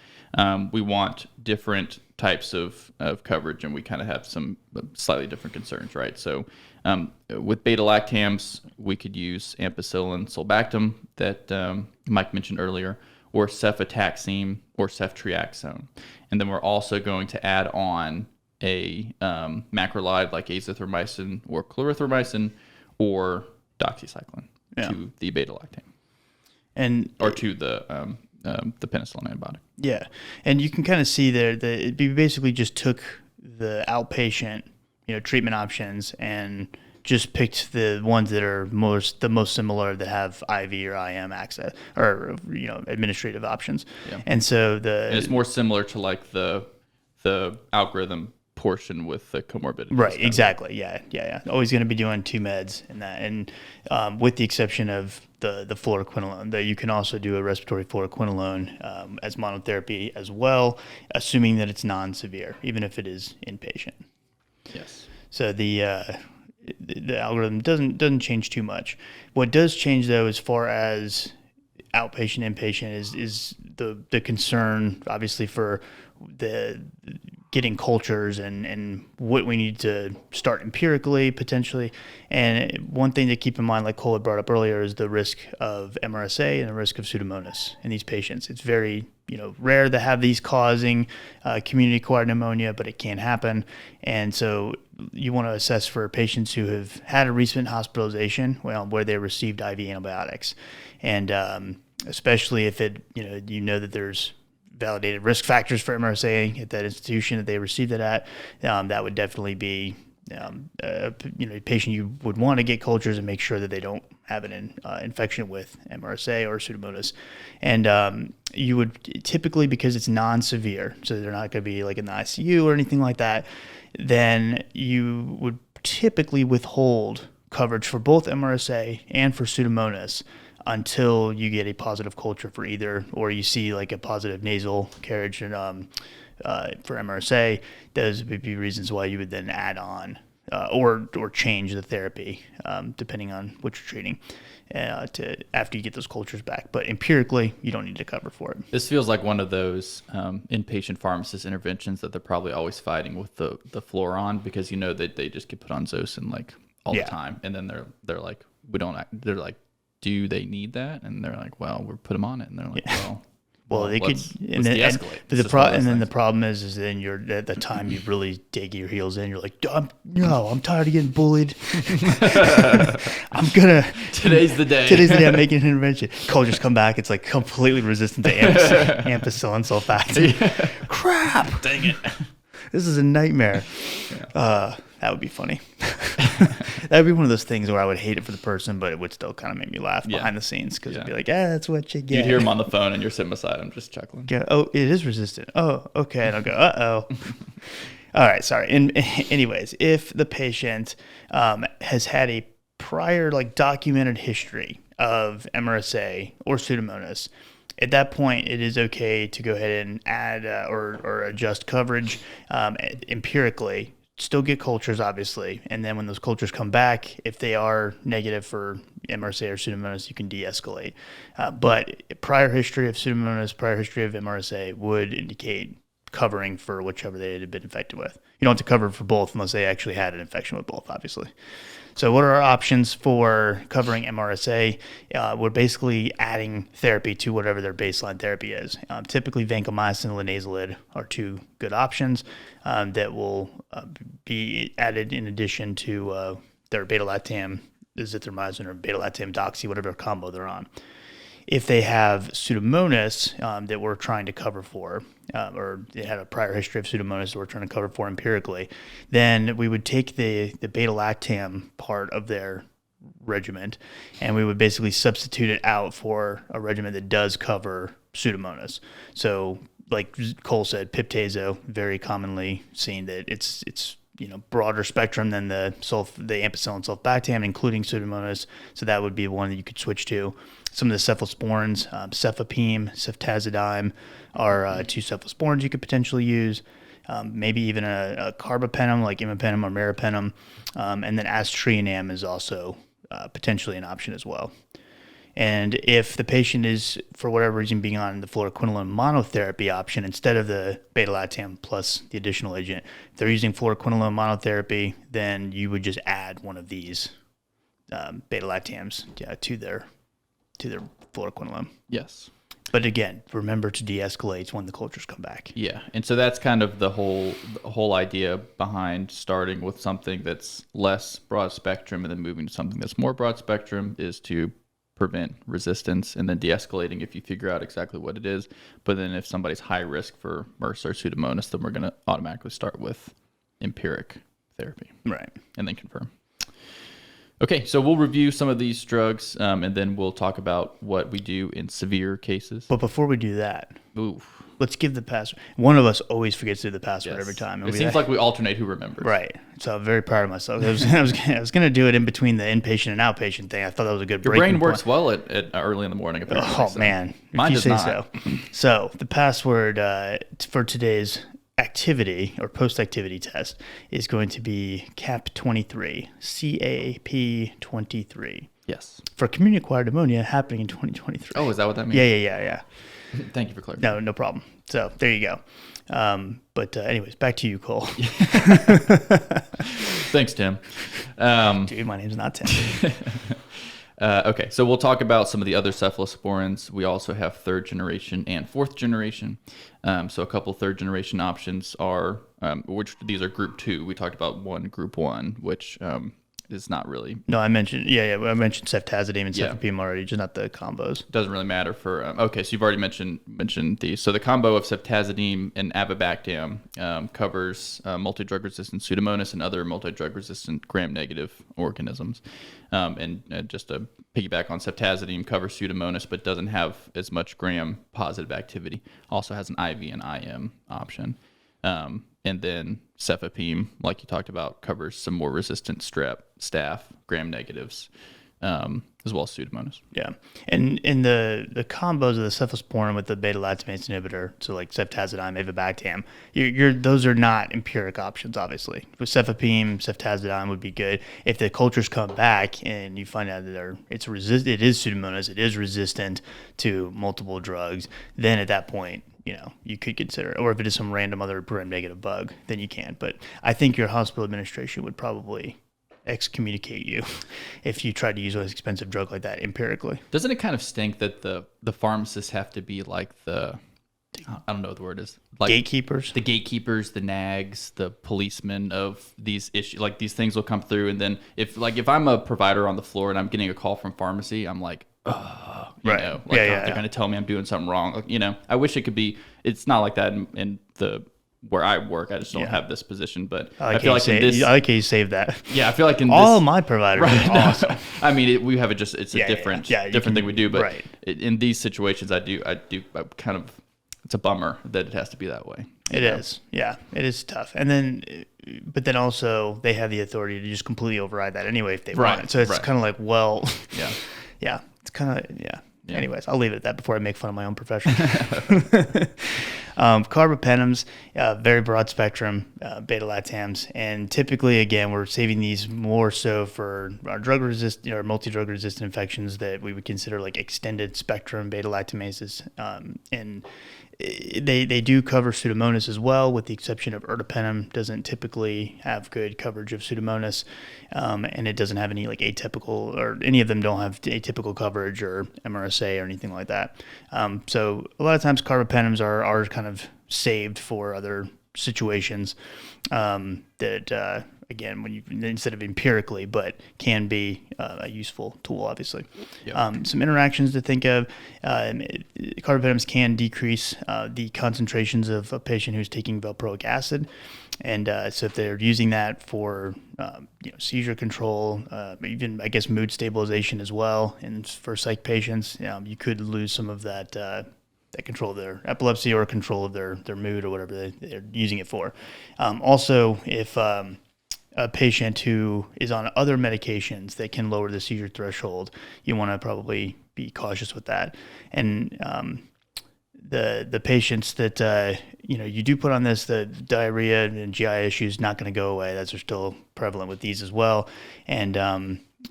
we want different types of coverage, and we kind of have some slightly different concerns, right? So with beta-lactams, we could use ampicillin sulbactam that Mike mentioned earlier, or cefotaxime or ceftriaxone. And then we're also going to add on a macrolide like azithromycin or clarithromycin or doxycycline to the beta-lactam. Or to the penicillin antibiotic. Yeah, and you can kind of see there that we basically just took the outpatient, treatment options and just picked the ones that are the most similar that have IV or IM access or administrative options. Yeah. And so and it's more similar to like the algorithm portion with the comorbidities. Right, exactly. Yeah. Always going to be doing 2 meds in that. And with the exception of the fluoroquinolone, that you can also do a respiratory fluoroquinolone as monotherapy as well, assuming that it's non-severe, even if it is inpatient. Yes. So the algorithm doesn't change too much. What does change though, as far as outpatient, inpatient, is the concern, obviously, for the getting cultures and what we need to start empirically potentially. And one thing to keep in mind, like Cole had brought up earlier, is the risk of MRSA and the risk of Pseudomonas in these patients. It's very rare to have these causing community-acquired pneumonia, but it can happen. And so you want to assess for patients who have had a recent hospitalization, where they received IV antibiotics, and especially if it that there's validated risk factors for MRSA at that institution that they received it at, that would definitely be a patient you would want to get cultures and make sure that they don't have an infection with MRSA or Pseudomonas. And you would typically, because it's non-severe, so they're not going to be like in the ICU or anything like that, then you would typically withhold coverage for both MRSA and for Pseudomonas until you get a positive culture for either, or you see like a positive nasal carriage and for MRSA. Those would be reasons why you would then add on or change the therapy depending on what you're treating to after you get those cultures back. But empirically, you don't need to cover for it. This feels like one of those inpatient pharmacist interventions that they're probably always fighting with the fluoron, because that they just get put on Zosyn like all the time, and then they're like, they're like, do they need that? And they're like, well, we'll put them on it. And they're like, well, they could, and then de-escalate. Then the problem is then you're at the time you really dig your heels in. You're like, I'm tired of getting bullied. Today's the day. I'm making an intervention. Cultures come back. It's like completely resistant to ampicillin sulfate. Yeah. Crap. Dang it. This is a nightmare. Yeah. That would be funny. That would be one of those things where I would hate it for the person, but it would still kind of make me laugh behind the scenes, because it'd be like, that's what you get. You'd hear him on the phone and you're sitting beside him just chuckling. Yeah. Oh, it is resistant. Oh, okay. And I'll go, uh-oh. All right, sorry. And anyways, if the patient has had a prior documented history of MRSA or Pseudomonas, at that point, it is okay to go ahead and add or adjust coverage empirically. Still get cultures, obviously, and then when those cultures come back, if they are negative for MRSA or Pseudomonas, you can de-escalate. But prior history of Pseudomonas, prior history of MRSA would indicate covering for whichever they had been infected with. You don't have to cover for both unless they actually had an infection with both, obviously. So what are our options for covering MRSA? We're basically adding therapy to whatever their baseline therapy is. Typically, vancomycin and linezolid are 2 good options that will be added in addition to their beta-lactam, azithromycin, or beta-lactam doxy, whatever combo they're on. If they have Pseudomonas that we're trying to cover for, or they had a prior history of Pseudomonas that we're trying to cover for empirically, then we would take the beta-lactam part of their regimen, and we would basically substitute it out for a regimen that does cover Pseudomonas. So, like Cole said, Piptazo, very commonly seen that it's broader spectrum than the ampicillin sulfactam, including Pseudomonas. So that would be one that you could switch to. Some of the cephalosporins, cefepime, ceftazidime, are 2 cephalosporins you could potentially use. Maybe even a carbapenem like imipenem or meropenem. And then aztreonam is also potentially an option as well. And if the patient is, for whatever reason, being on the fluoroquinolone monotherapy option instead of the beta-lactam plus the additional agent, if they're using fluoroquinolone monotherapy, then you would just add one of these beta-lactams to their fluoroquinolone. Yes. But again, remember to de-escalate when the cultures come back. Yeah, and so that's kind of the whole idea behind starting with something that's less broad spectrum and then moving to something that's more broad spectrum is to prevent resistance, and then de-escalating if you figure out exactly what it is. But then if somebody's high risk for MRSA or Pseudomonas, then we're going to automatically start with empiric therapy. Right. And then confirm. Okay, so we'll review some of these drugs, and then we'll talk about what we do in severe cases. But before we do that, Oof. let's give the password. One of us always forgets to do the password every time. It seems like we alternate who remembers. Right. So I'm very proud of myself. I was going to do it in between the inpatient and outpatient thing. I thought that was a good Your breaking brain works point. well at early in the morning, apparently. Oh, so. man. Mine if you does say not. so. So the password for today's activity or post-activity test is going to be CAP23, CAP23. Yes. For community-acquired pneumonia happening in 2023. Oh, is that what that means? Yeah. Thank you for clarifying. No problem. So there you go. But anyways, back to you, Cole. Thanks, Tim. Dude, my name's not Tim. Okay, so we'll talk about some of the other cephalosporins. We also have third generation and fourth generation. So a couple third generation options are, which these are group 2. We talked about one group 1, which is not really. No, I mentioned, I mentioned ceftazidime and Yeah. cefepime already, just not the combos. Doesn't really matter for. Okay, so you've already mentioned these. So the combo of ceftazidime and avibactam covers multi-drug resistant Pseudomonas and other multi-drug resistant gram-negative organisms. And just to piggyback on ceftazidime, covers Pseudomonas but doesn't have as much gram-positive activity. Also has an IV and IM option. And then cefepime, like you talked about, covers some more resistant strep, staph, gram-negatives, as well as Pseudomonas. Yeah. And in the combos of the cephalosporin with the beta-lactamase inhibitor, so like ceftazidime, avibactam, those are not empiric options, obviously. With cefepime, ceftazidime would be good. If the cultures come back and you find out that it is Pseudomonas, it is resistant to multiple drugs, then at that point, you could consider it. Or if it is some random other gram-negative bug, then you can. But I think your hospital administration would probably excommunicate you if you tried to use an expensive drug like that empirically. Doesn't it kind of stink that the pharmacists have to be like I don't know what the word is. Like gatekeepers? The gatekeepers, the nags, the policemen of these issues. Like these things will come through, and then if I'm a provider on the floor and I'm getting a call from pharmacy, I'm like, they're going to tell me I'm doing something wrong. I wish it could be. It's not like that in the where I work. I just don't have this position, but I feel like I like how you saved that. Yeah, I feel like in all my providers are awesome. I mean, we have it's a different thing we do, but in these situations, I kind of. It's a bummer that it has to be that way. It is. Yeah, it is tough. And then, but then also they have the authority to just completely override that anyway if they want it. So it's kind of like, well, yeah, it's kind of, yeah. Anyways, I'll leave it at that before I make fun of my own profession. Carbapenems, very broad spectrum, beta-lactams. And typically, again, we're saving these more so for our drug-resistant or multi-drug resistant infections that we would consider like extended spectrum beta-lactamases. And they do cover Pseudomonas as well, with the exception of ertapenem. Doesn't typically have good coverage of Pseudomonas, and it doesn't have any like atypical, or any of them don't have atypical coverage or MRSA or anything like that. So a lot of times carbapenems are kind of saved for other situations that again, when you instead of empirically, but can be a useful tool, obviously. Yep. Some interactions to think of. Carbapenems can decrease the concentrations of a patient who's taking valproic acid. And so if they're using that for seizure control, even, I guess, mood stabilization as well, and for psych patients, you could lose some of that control of their epilepsy or control of their mood or whatever they're using it for. Also, if a patient who is on other medications that can lower the seizure threshold, you want to probably be cautious with that. And the patients that you do put on this, the diarrhea and GI issues not going to go away. Those are still prevalent with these as well, and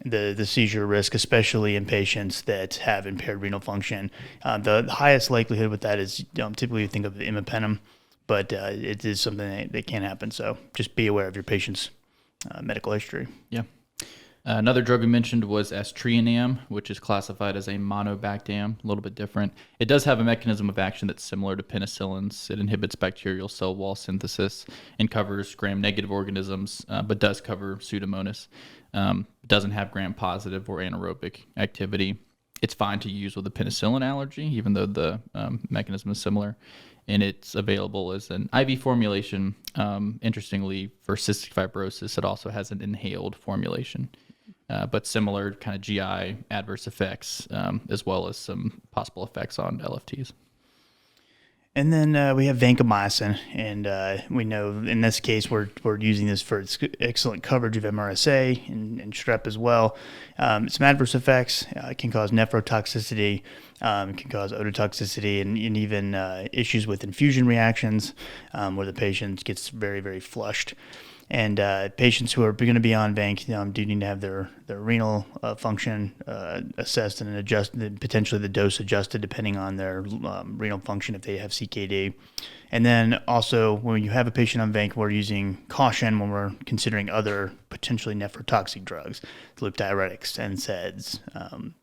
the seizure risk, especially in patients that have impaired renal function, the highest likelihood with that is typically you think of the imipenem, but it is something that can happen. So just be aware of your patient's medical history. Yeah. Another drug we mentioned was aztreonam, which is classified as a monobactam, a little bit different. It does have a mechanism of action that's similar to penicillins. It inhibits bacterial cell wall synthesis and covers gram-negative organisms, but does cover Pseudomonas. Doesn't have gram-positive or anaerobic activity. It's fine to use with a penicillin allergy, even though the mechanism is similar. And it's available as an IV formulation. Interestingly, for cystic fibrosis, it also has an inhaled formulation. But similar kind of GI adverse effects, as well as some possible effects on LFTs. And then we have vancomycin, and we know in this case we're using this for its excellent coverage of MRSA and strep as well. Some adverse effects can cause nephrotoxicity, can cause ototoxicity, and even issues with infusion reactions where the patient gets very, very flushed. And patients who are going to be on vanc do need to have their renal function assessed and adjusted, potentially the dose adjusted depending on their renal function if they have CKD. And then also when you have a patient on vanc, we're using caution when we're considering other potentially nephrotoxic drugs, loop diuretics, NSAIDs,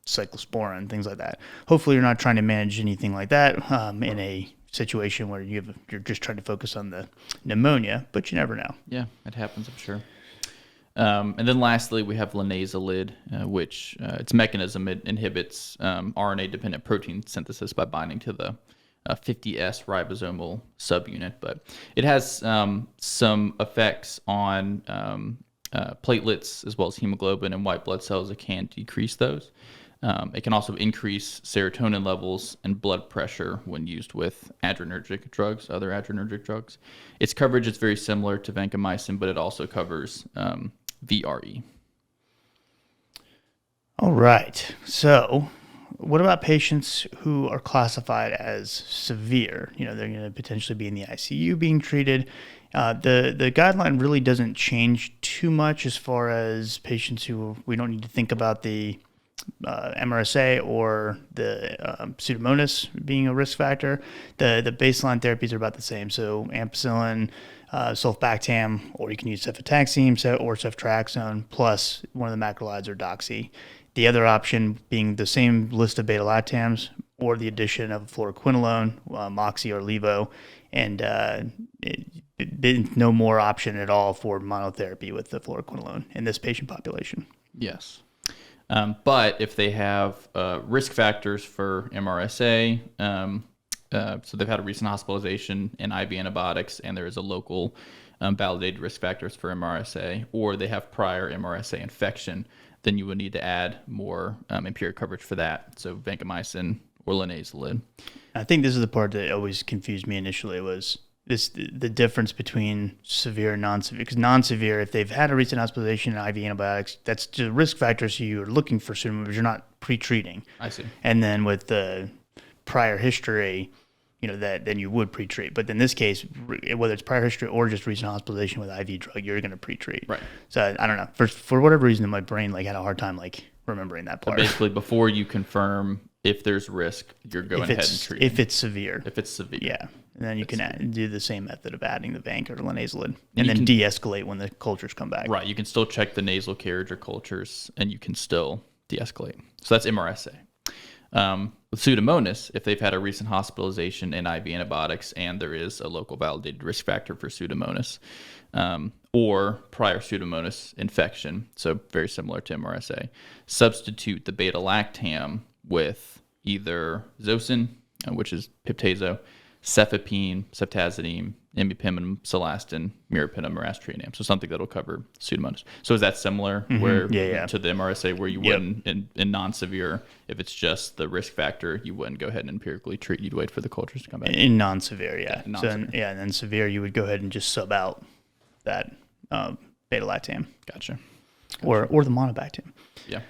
cyclosporin, things like that. Hopefully you're not trying to manage anything like that in a situation where you're just trying to focus on the pneumonia, but you never know. Yeah, it happens, I'm sure. And then lastly, we have linezolid, which its mechanism, it inhibits RNA-dependent protein synthesis by binding to the 50S ribosomal subunit, but it has some effects on platelets as well as hemoglobin and white blood cells. It can decrease those. It can also increase serotonin levels and blood pressure when used with adrenergic drugs, other adrenergic drugs. Its coverage is very similar to vancomycin, but it also covers VRE. All right. So what about patients who are classified as severe? They're going to potentially be in the ICU being treated. The guideline really doesn't change too much as far as patients who we don't need to think about the MRSA or the Pseudomonas being a risk factor. The baseline therapies are about the same. So ampicillin, sulfbactam, or you can use cefotaxime or ceftriaxone, plus one of the macrolides or doxy. The other option being the same list of beta-lactams or the addition of fluoroquinolone, moxie or levo, and no more option at all for monotherapy with the fluoroquinolone in this patient population. Yes. But if they have risk factors for MRSA, so they've had a recent hospitalization and IV antibiotics, and there is a local validated risk factors for MRSA, or they have prior MRSA infection, then you would need to add more empiric coverage for that. So vancomycin or linezolid. I think this is the part that always confused me initially was the difference between severe and non-severe. Because non-severe, if they've had a recent hospitalization and IV antibiotics, that's the risk factor, so you're looking for Pseudomonas, but you're not pre-treating. I see. And then with the prior history, that then you would pre-treat. But in this case, whether it's prior history or just recent hospitalization with IV drug, you're going to pre-treat. Right. So I don't know. For whatever reason, my brain had a hard time remembering that part. So basically, before you confirm if there's risk, you're going ahead and treating. If it's severe. If it's severe. Yeah. And then you can do the same method of adding the vanc or linezolid, and then de-escalate when the cultures come back. Right. You can still check the nasal carriage or cultures, and you can still de-escalate. So that's MRSA. With Pseudomonas, if they've had a recent hospitalization and IV antibiotics, and there is a local validated risk factor for Pseudomonas, or prior Pseudomonas infection, so very similar to MRSA, substitute the beta-lactam with either Zosyn, which is Piptazo, cefepime, ceftazidime, imipenem, celastin, meropenem, or aztreonam. So something that'll cover Pseudomonas. So is that similar to the MRSA, where you wouldn't, in non-severe, if it's just the risk factor, you wouldn't go ahead and empirically treat, you'd wait for the cultures to come back? In non-severe, yeah. Non-severe. So, and then severe, you would go ahead and just sub out that beta-lactam. Gotcha. Or the monobactam. Yeah.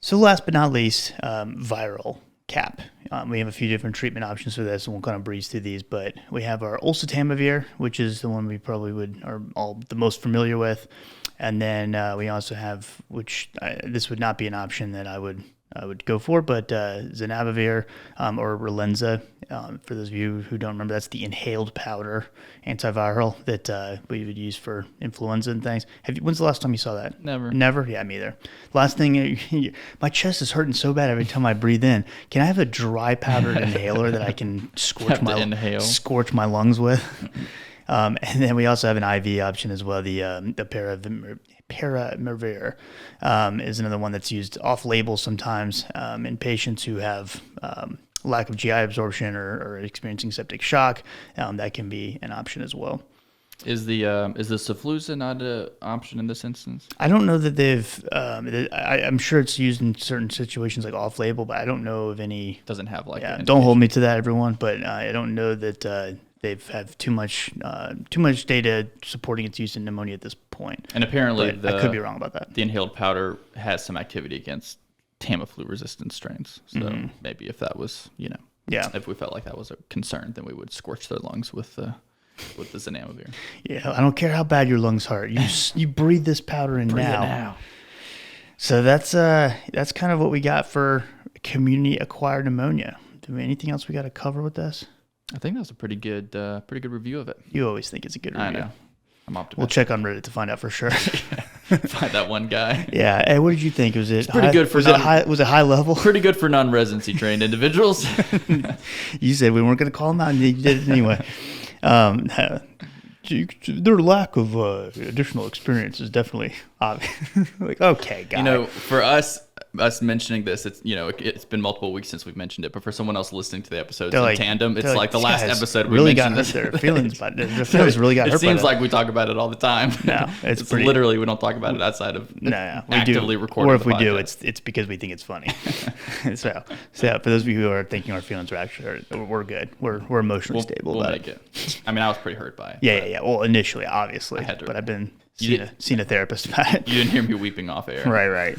So last but not least, viral cap. We have a few different treatment options for this, and we'll kind of breeze through these. But we have our oseltamivir, which is the one we probably are all the most familiar with. And then we also have, this would not be an option that I would go for, but zanavivir or Relenza. For those of you who don't remember, that's the inhaled powder antiviral that we would use for influenza and things. When's the last time you saw that? Never? Yeah, me either. Last thing, my chest is hurting so bad every time I breathe in. Can I have a dry powdered inhaler that I can scorch my lungs with? And then we also have an IV option as well, the Paramivir is another one that's used off-label sometimes in patients who have lack of GI absorption or experiencing septic shock. That can be an option as well. Is the Xofluza not an option in this instance? I don't know that they've. I'm sure it's used in certain situations like off-label, but I don't know of any. Doesn't have like. Yeah, don't hold me to that, everyone. But I don't know that. They've had too much data supporting its use in pneumonia at this point. And apparently, I could be wrong about that. The inhaled powder has some activity against Tamiflu-resistant strains. So maybe if that was, if we felt like that was a concern, then we would scorch their lungs with the zanamivir. Yeah, I don't care how bad your lungs hurt. You breathe this powder in now. So that's kind of what we got for community-acquired pneumonia. Do we have anything else we got to cover with this? I think that's a pretty good review of it. You always think it's a good review. I know. I'm optimistic. We'll check on Reddit to find out for sure. Find that one guy. Yeah. Hey, what did you think? Was it pretty good for was it high level? Pretty good for non-residency trained individuals. You said we weren't going to call them out, and you did it anyway. Their lack of additional experience is definitely obvious. Like, okay, guy. For us mentioning this, it's been multiple weeks since we've mentioned it, but for someone else listening to the episodes in tandem, it's like the last episode we really mentioned got this. Their feelings about it. Their feelings really got hurt. It seems like we talk about it all the time. No, it's literally we don't talk about it outside of actively recording. Or if we do, it's because we think it's funny. so for those of you who are thinking our feelings are actually we're good. We're emotionally stable about it. I mean, I was pretty hurt by it. Yeah. Well, initially, obviously, but I've been seen a therapist about it. You didn't hear me weeping off air. Right.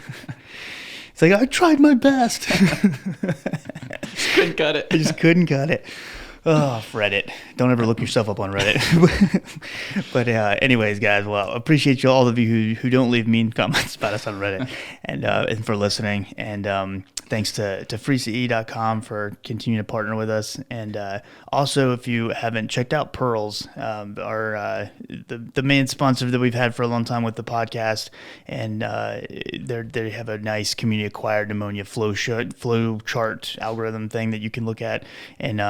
It's like, I tried my best. Just couldn't cut it. I just couldn't cut it. Oh, Reddit. Don't ever look yourself up on Reddit. But anyways, guys, well, appreciate you, all of you who don't leave mean comments about us on Reddit and for listening. And thanks to freece.com for continuing to partner with us. And also, if you haven't checked out Pearls, the main sponsor that we've had for a long time with the podcast, and they have a nice community-acquired pneumonia flow chart algorithm thing that you can look at. And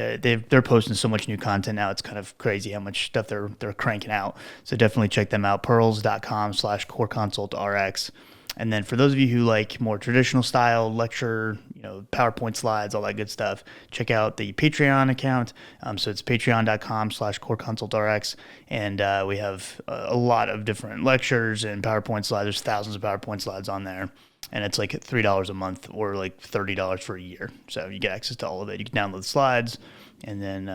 they're posting so much new content now. It's kind of crazy how much stuff they're cranking out. So definitely check them out. Pearls.com/coreconsultrx. And then for those of you who like more traditional style lecture, PowerPoint slides, all that good stuff, check out the Patreon account. So it's patreon.com/coreconsultrx. And we have a lot of different lectures and PowerPoint slides. There's thousands of PowerPoint slides on there. And it's like $3 a month or like $30 for a year. So you get access to all of it. You can download the slides. And then,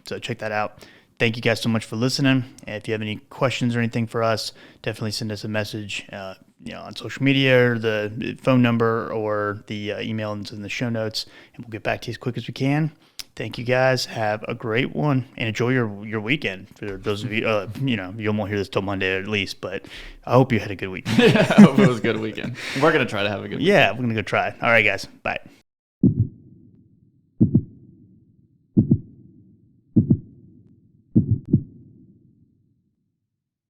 so check that out. Thank you guys so much for listening. And if you have any questions or anything for us, definitely send us a message, on social media or the phone number or the email that's in the show notes. And we'll get back to you as quick as we can. Thank you guys. Have a great one and enjoy your weekend. For those of you, you won't hear this till Monday at least, but I hope you had a good weekend. I hope it was a good weekend. We're going to try to have a good weekend. Yeah, we're going to go try. All right, guys. Bye.